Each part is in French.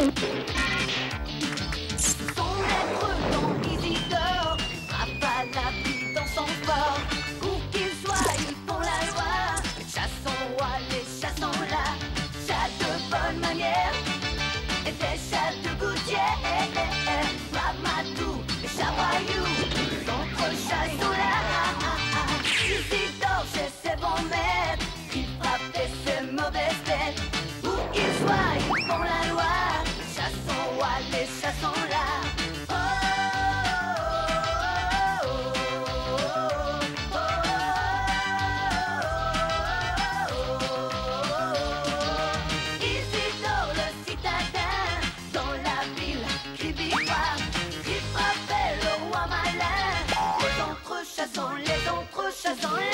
Son maître dans Isidore frappe à la vie dans son fort. Où qu'il soit, ils font la loi. Les chats sont rois, les chats sont là. Chats de bonne manière et des chats de gouttière. Mamadou, les chats voyous, d'autres chats sont là. Isidore chez ses bons maîtres, il frappe et ses mauvaises têtes. Où qu'ils soient, ils font la loi. Les chats sont rois, les chats sont là. Isidore le citadin, dans la ville, crie victoire. Il frappait le roi malin. Les autres chats sont là.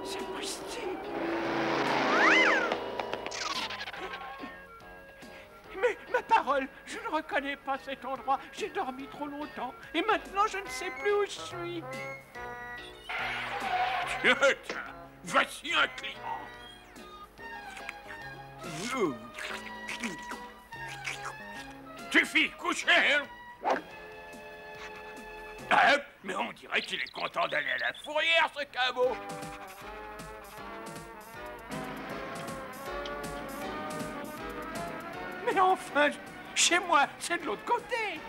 C'est possible. Mais ma parole, je ne reconnais pas cet endroit. J'ai dormi trop longtemps et maintenant je ne sais plus où je suis. Tiens, voici un client. Suffit, couchez, hein. Ah, mais on dirait qu'il est content d'aller à la fourrière, ce cabot. Mais enfin, chez moi, c'est de l'autre côté.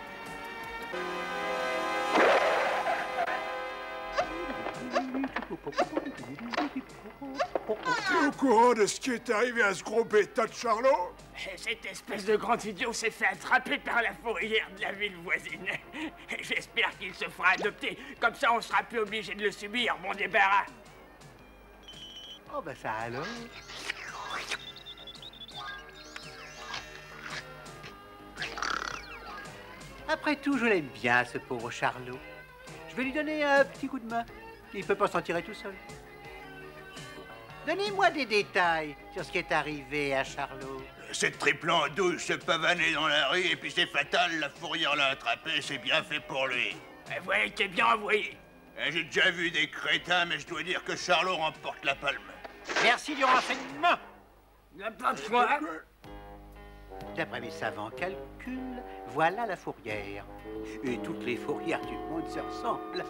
T'es au courant de ce qui est arrivé à ce gros bêta de Charlot? Cette espèce de grand idiot s'est fait attraper par la fourrière de la ville voisine. J'espère qu'il se fera adopter. Comme ça, on sera plus obligé de le subir, mon débarras. Oh, bah ça alors. Après tout, je l'aime bien, ce pauvre Charlot. Je vais lui donner un petit coup de main. Il peut pas s'en tirer tout seul. Donnez-moi des détails sur ce qui est arrivé à Charlot. Cette triple en douce se pavaner dans la rue et puis c'est fatal, la fourrière l'a attrapé, c'est bien fait pour lui. Voilà, il était bien envoyé. J'ai déjà vu des crétins, mais je dois dire que Charlot remporte la palme. Merci du renseignement. N'importe quoi. D'après mes savants calculs, voilà la fourrière. Et toutes les fourrières du monde se ressemblent.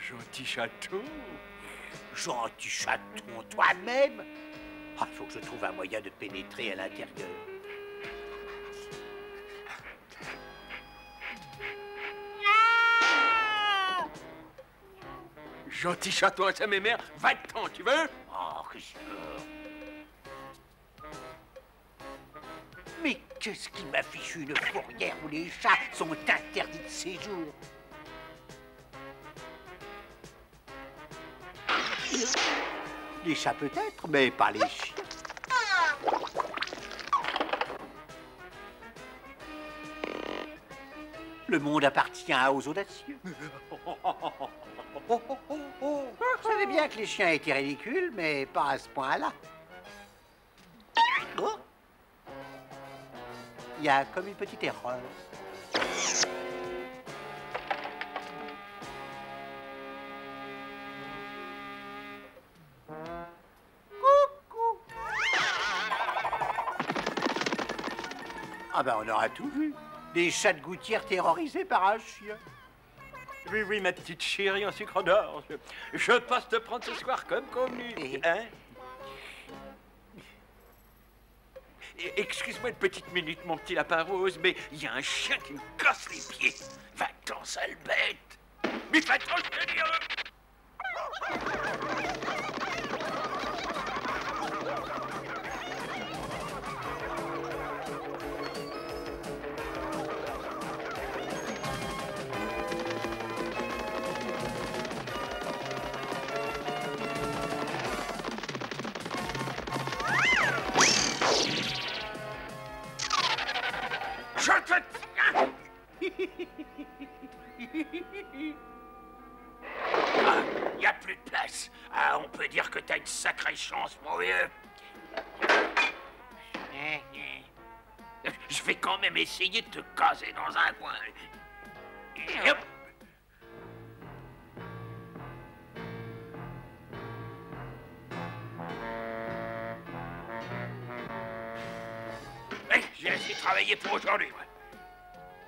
Gentil chaton. Gentil chaton, toi-même. Ah, il faut que je trouve un moyen de pénétrer à l'intérieur. Gentil chaton à sa mémère, va-t'en, tu veux? Oh, que je... Mais qu'est-ce qui m'a fichu une fourrière où les chats sont interdits de séjour? Les chats peut-être, mais pas les chiens. Le monde appartient aux audacieux. Vous savez bien que les chiens étaient ridicules, mais pas à ce point-là. Oh. Il y a comme une petite erreur. Coucou. Ah ben on aura tout vu. Des chats de gouttière terrorisés par un chien. Oui, oui, ma petite chérie en sucre d'or. Je passe te prendre ce soir comme convenu. Hein? Excuse-moi une petite minute, mon petit lapin rose, mais il y a un chien qui me casse les pieds. Va-t'en, sale bête. Mais va-t'en, je te dis. tiens. Ah, y a plus de place. Ah, on peut dire que t'as une sacrée chance, mon vieux. Je vais quand même essayer de te caser dans un coin. Et hop. J'ai assez travaillé pour aujourd'hui, moi.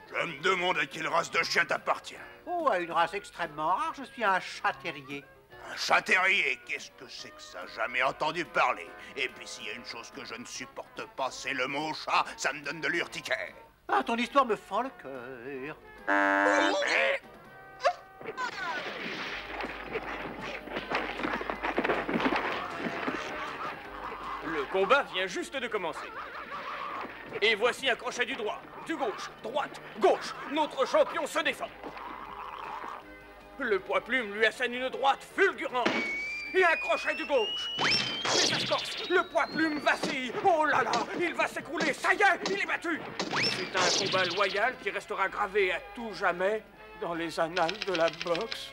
Je me demande à quelle race de chien t'appartient. Oh, à une race extrêmement rare, je suis un chat terrier. Un chat terrier, qu'est-ce que c'est que ça? Jamais entendu parler. Et puis s'il y a une chose que je ne supporte pas, c'est le mot chat. Ça me donne de l'urticaire. Ah, ton histoire me fend le cœur. Le combat vient juste de commencer. Et voici un crochet du droit, du gauche, droite, gauche. Notre champion se défend. Le poids-plume lui assène une droite fulgurante. Et un crochet du gauche. Mais ça se corse, le poids-plume vacille. Oh là là, il va s'écrouler. Ça y est, il est battu. C'est un combat loyal qui restera gravé à tout jamais dans les annales de la boxe.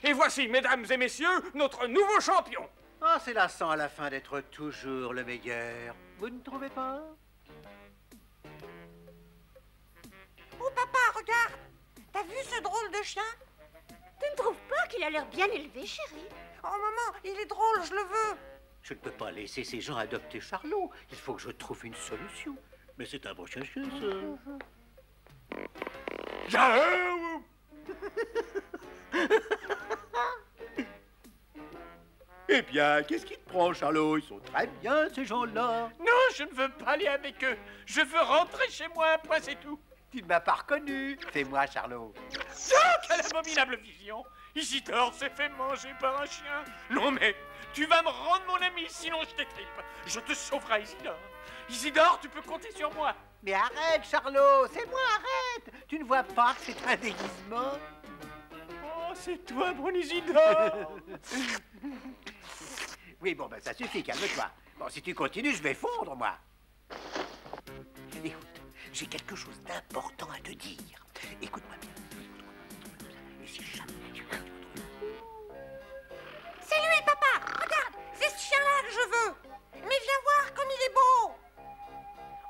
Et voici, mesdames et messieurs, notre nouveau champion. Ah, c'est lassant à la fin d'être toujours le meilleur. Vous ne trouvez pas? Oh papa, regarde! T'as vu ce drôle de chien? Tu ne trouves pas qu'il a l'air bien élevé, chérie? Oh maman, il est drôle, je le veux! Je ne peux pas laisser ces gens adopter Charlot. Il faut que je trouve une solution. Mais c'est un beau chien, ça. Eh bien, qu'est-ce qui te prend, Charlot? Ils sont très bien, ces gens-là. Non, je ne veux pas aller avec eux. Je veux rentrer chez moi, point c'est tout. Tu ne m'as pas reconnu. Fais-moi, Charlot. Oh, quelle abominable vision! Isidore s'est fait manger par un chien. Non mais, tu vas me rendre mon ami, sinon je t'étripe. Je te sauverai, Isidore. Isidore, tu peux compter sur moi. Mais arrête, Charlot. C'est moi, arrête. Tu ne vois pas que c'est un déguisement? Oh, c'est toi, bon Isidore. Oui, bon, ben ça suffit, calme-toi. Bon, si tu continues, je vais fondre, moi. Écoute, j'ai quelque chose d'important à te dire. Écoute-moi bien. Et si jamais tu... C'est lui, papa! Regarde! C'est ce chien-là que je veux! Mais viens voir comme il est beau!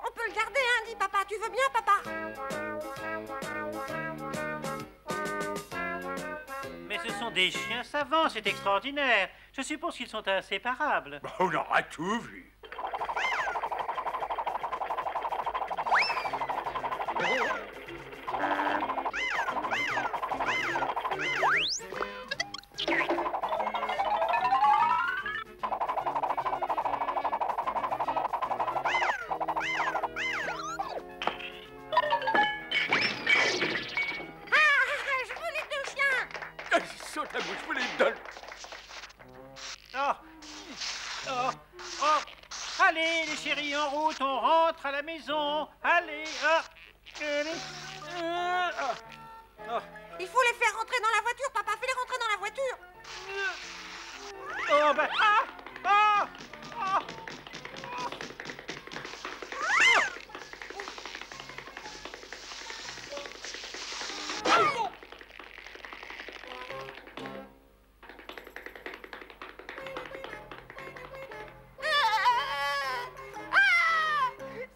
On peut le garder, hein, dit papa. Tu veux bien, papa? Mais ce sont des chiens savants, c'est extraordinaire. Je suppose qu'ils sont inséparables. On aura tout vu. Allez, les chéris, en route, on rentre à la maison. Allez, Il faut les faire rentrer dans la voiture, papa. Fais-les rentrer dans la voiture. Oh, ben,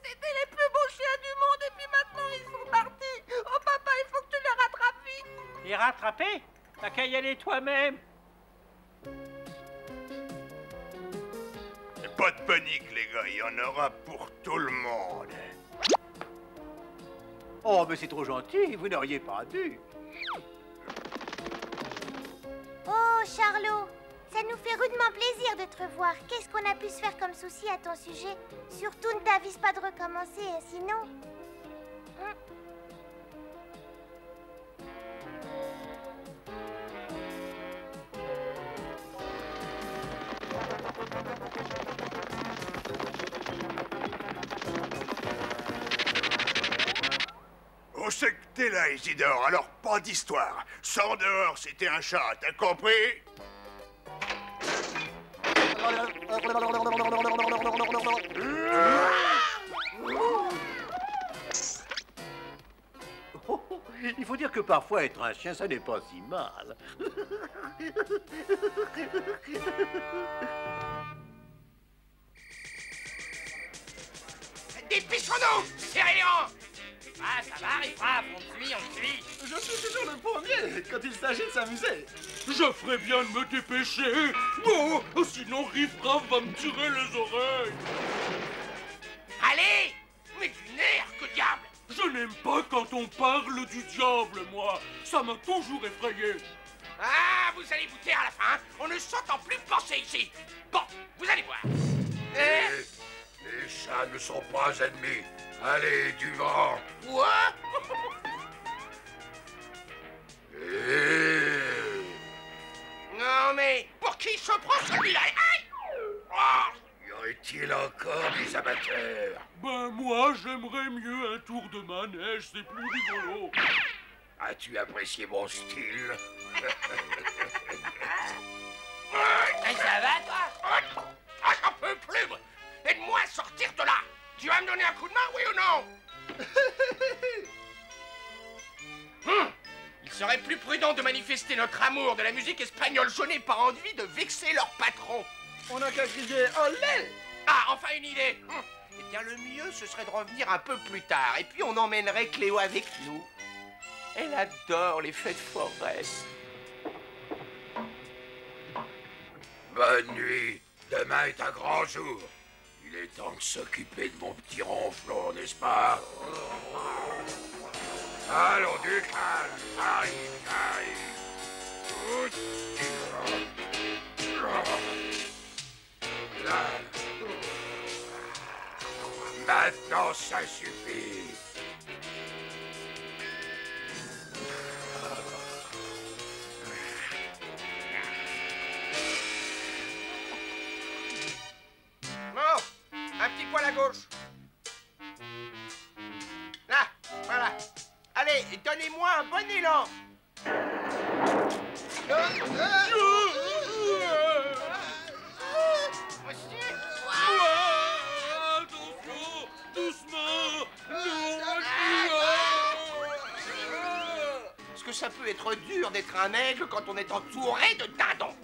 C'était les plus beaux chiens du monde et puis maintenant ils sont partis. Oh papa, il faut que tu les rattrapes vite. les rattraper? T'as qu'à y aller toi-même. Pas de panique, les gars, il y en aura pour tout le monde. Oh, mais c'est trop gentil. Vous n'auriez pas dû. Oh, Charlot, ça nous fait rudement plaisir de te revoir. Qu'est-ce qu'on a pu se faire comme souci à ton sujet? Surtout, ne t'avise pas de recommencer, sinon... On sait que t'es là, Isidore, alors pas d'histoire. Sors dehors si t'es un chat, t'as compris? que parfois être un chien, ça n'est pas si mal. Dépêchons-nous, Cérélian! Ah, ça va, Riff-Raff, on te suit. Je suis toujours le premier quand il s'agit de s'amuser. Je ferais bien de me dépêcher. Bon, sinon Riff-Raff va me tirer les oreilles. Allez! Mais du nerf, que diable! Je n'aime pas quand on parle du diable, moi. Ça m'a toujours effrayé. Ah, vous allez vous taire à la fin, on ne s'entend plus penser ici. Bon, vous allez voir. Les chats ne sont pas ennemis. Allez, du vent. Quoi? Non mais, pour qui se prend celui-là? Aïe! Oh! Y aurait-il encore des amateurs? Ben moi, j'aimerais mieux un tour de manège, c'est plus rigolo. As-tu apprécié mon style? Ça va, toi? Ah, j'en peux plus, moi. Aide-moi à sortir de là. Tu vas me donner un coup de main, oui ou non? Il serait plus prudent de manifester notre amour de la musique espagnole. Je n'ai pas envie de vexer leur patron. On n'a qu'à crier olé! Ah, enfin une idée. Eh bien, le mieux, ce serait de revenir un peu plus tard. Et puis, on emmènerait Cléo avec nous. Elle adore les fêtes foraines. Bonne nuit. Demain est un grand jour. Il est temps de s'occuper de mon petit ronflon, n'est-ce pas? Allons, du calme. Aïe, aïe. Là. Maintenant, ça suffit. Bon, un petit poil à gauche. Là, voilà. Allez, donnez-moi un bon élan. Attention, doucement. Est-ce que ça peut être dur d'être un aigle quand on est entouré de dindons?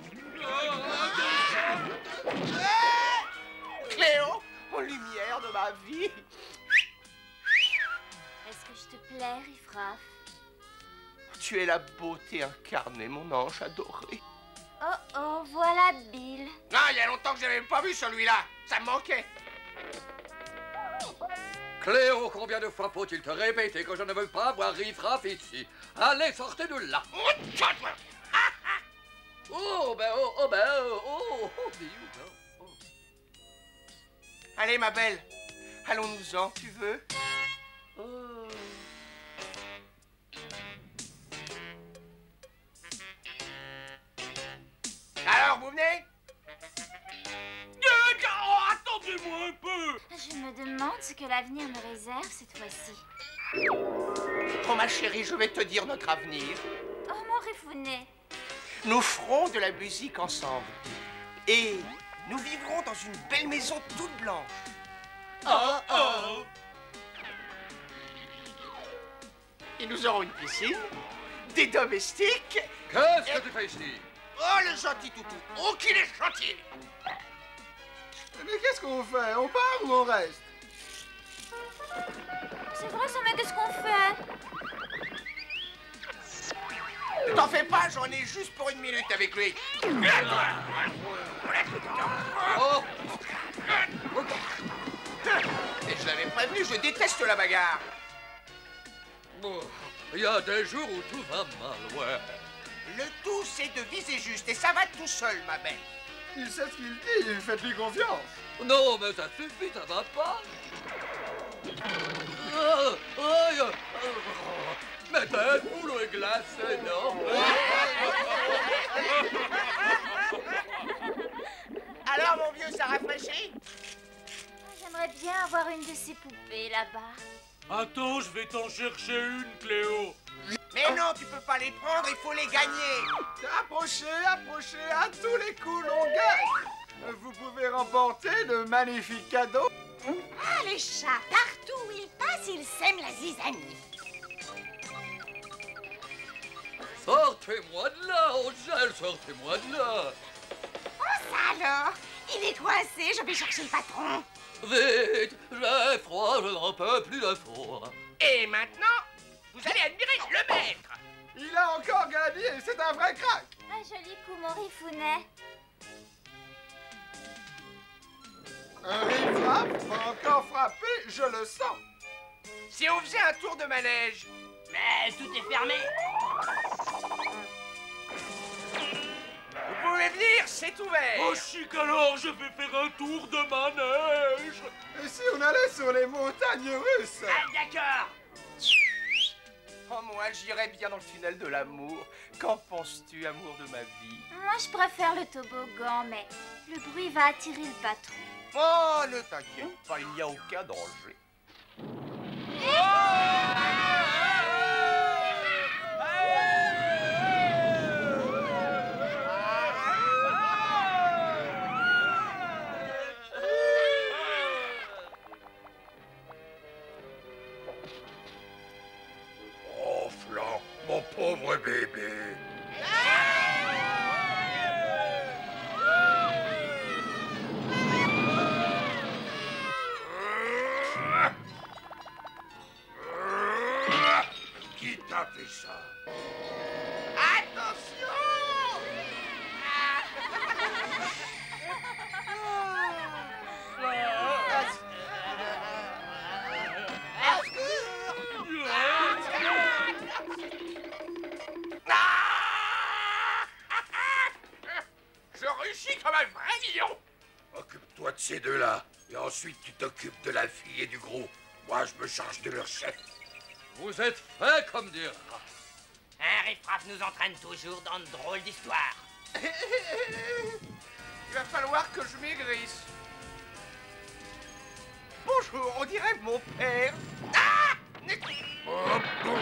Cléo, en lumière de ma vie. Est-ce que je te plais, Riff-Raff? Tu es la beauté incarnée, mon ange adoré. Oh oh, voilà Bill. Ah, il y a longtemps que je n'avais pas vu celui-là. Ça me manquait. Cléo, combien de fois faut-il te répéter que je ne veux pas voir Riff-Raff ici? Allez, sortez de là! Allez, ma belle. Allons-nous-en, tu veux? Alors, vous venez? Oh, attendez-moi un peu. Je me demande ce que l'avenir me réserve cette fois-ci. Oh, ma chérie, je vais te dire notre avenir. Oh, mon Riffounet. Nous ferons de la musique ensemble. Et nous vivrons dans une belle maison toute blanche. Oh oh. Et nous aurons une piscine, des domestiques. Qu'est-ce que tu fais ici? Oh, le gentil toutou. Oh, qu'il est gentil. Mais qu'est-ce qu'on fait? On part ou on reste? C'est vrai, ça, mais qu'est-ce qu'on fait? Ne t'en fais pas, j'en ai juste pour une minute avec lui. Oh! Et je l'avais prévenu, je déteste la bagarre. Bon, il y a des jours où tout va mal, ouais. Le tout, c'est de viser juste, et ça va tout seul, ma belle. Il sait ce qu'il dit, faites-lui confiance. Non, mais ça suffit, ça va pas. Mais tête, boulot est glacé, non? Alors, mon vieux, ça rafraîchit? J'aimerais bien avoir une de ces poupées là-bas. Attends, je vais t'en chercher une, Cléo. Mais non, tu peux pas les prendre, il faut les gagner. Approchez, approchez, à tous les coups, l'on gagne. Vous pouvez remporter de magnifiques cadeaux. Ah, les chats, partout où ils passent, ils sèment la zizanie. Sortez-moi de là, Angel, sortez-moi de là. Oh, ça alors? Il est coincé, je vais chercher le patron. Vite, j'ai froid, je n'en peux plus de froid. Et maintenant, vous allez admirer le maître. Il a encore gagné, c'est un vrai crack. Un joli coup, mon Rifounet. Un riff-raff va encore frapper, je le sens. Si on faisait un tour de manège. Mais tout est fermé. Vous pouvez venir, c'est ouvert. Oh chic alors, je vais faire un tour de manège. Et si on allait sur les montagnes russes? Ah, d'accord. Oh, moi, j'irais bien dans le tunnel de l'amour. Qu'en penses-tu, amour de ma vie? Moi, je préfère le toboggan, mais le bruit va attirer le patron. Oh, ne t'inquiète pas, il n'y a aucun danger. Oh, Flan, mon pauvre bébé. Qui t'a fait ça? Attention! Je rugis comme un vrai lion. Occupe-toi de ces deux-là, et ensuite tu t'occupes de la fille et du gros. Moi, je me charge de leur chef. Vous êtes fait comme des rats. Un riff-raff nous entraîne toujours dans de drôles d'histoires. Il va falloir que je maigrisse. Bonjour, on dirait mon père. Ah! Oh, bon.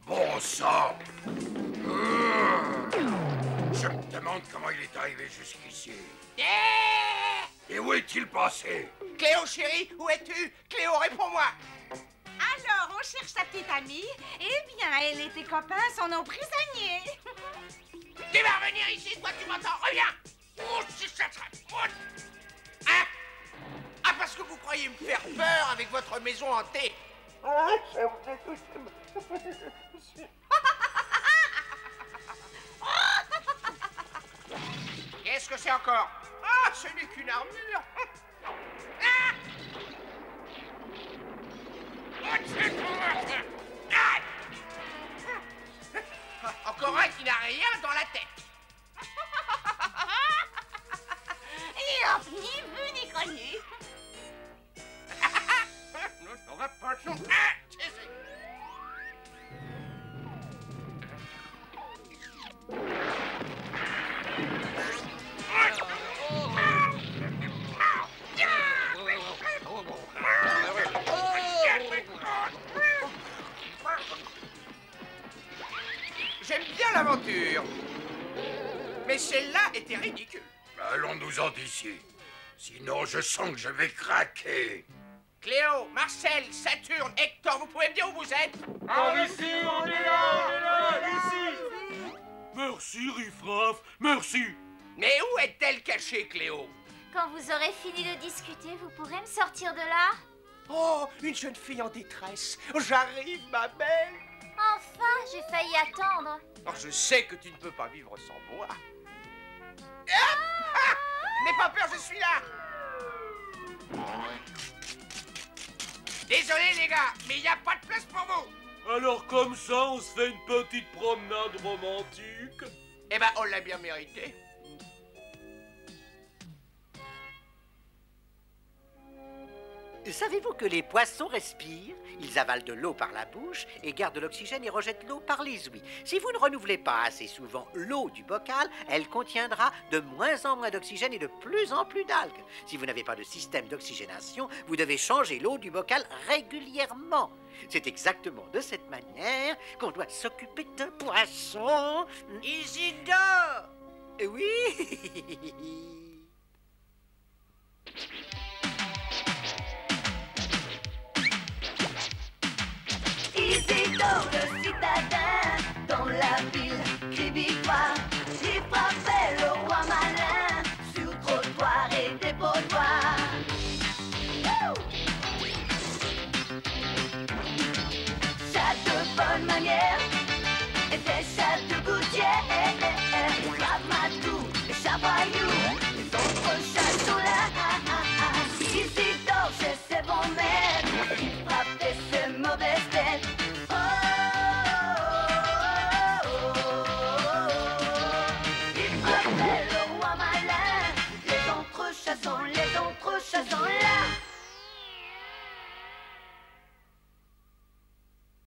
Bon sang. Je me demande comment il est arrivé jusqu'ici. Et où est-il passé? Cléo, chérie, où es-tu? Cléo, réponds-moi. Alors, on cherche sa petite amie. Eh bien, elle et tes copains s'en ont prisonniers. Tu vas revenir ici, toi, tu m'entends? Reviens. Oh, si ça serait... Hein? Ah, parce que vous croyez me faire peur avec votre maison hantée. Qu'est-ce que c'est encore? Ah, ce n'est qu'une armure. Ah! Encore un qui n'a rien dans la tête. Et hop, ni vu ni connu. On va pas le son. Ah, j'aime bien l'aventure. Mais celle-là était ridicule. Allons-nous-en d'ici. Sinon, je sens que je vais craquer. Cléo, Marcel, Saturne, Hector, vous pouvez me dire où vous êtes? Ici, on est là, ici. Merci, Riffraff, merci. Mais où est-elle cachée, Cléo? Quand vous aurez fini de discuter, vous pourrez me sortir de là? Oh, une jeune fille en détresse. J'arrive, ma belle. Enfin, j'ai failli attendre. Oh, je sais que tu ne peux pas vivre sans moi. Ah! N'aie pas peur, je suis là. Désolé, les gars, mais il n'y a pas de place pour vous. Alors comme ça, on se fait une petite promenade romantique. Eh ben, on l'a bien mérité. Savez-vous que les poissons respirent? Ils avalent de l'eau par la bouche et gardent de l'oxygène et rejettent l'eau par les ouïes. Si vous ne renouvelez pas assez souvent l'eau du bocal, elle contiendra de moins en moins d'oxygène et de plus en plus d'algues. Si vous n'avez pas de système d'oxygénation, vous devez changer l'eau du bocal régulièrement. C'est exactement de cette manière qu'on doit s'occuper d'un poisson. Isidore! Oui. Isidore, Shazam.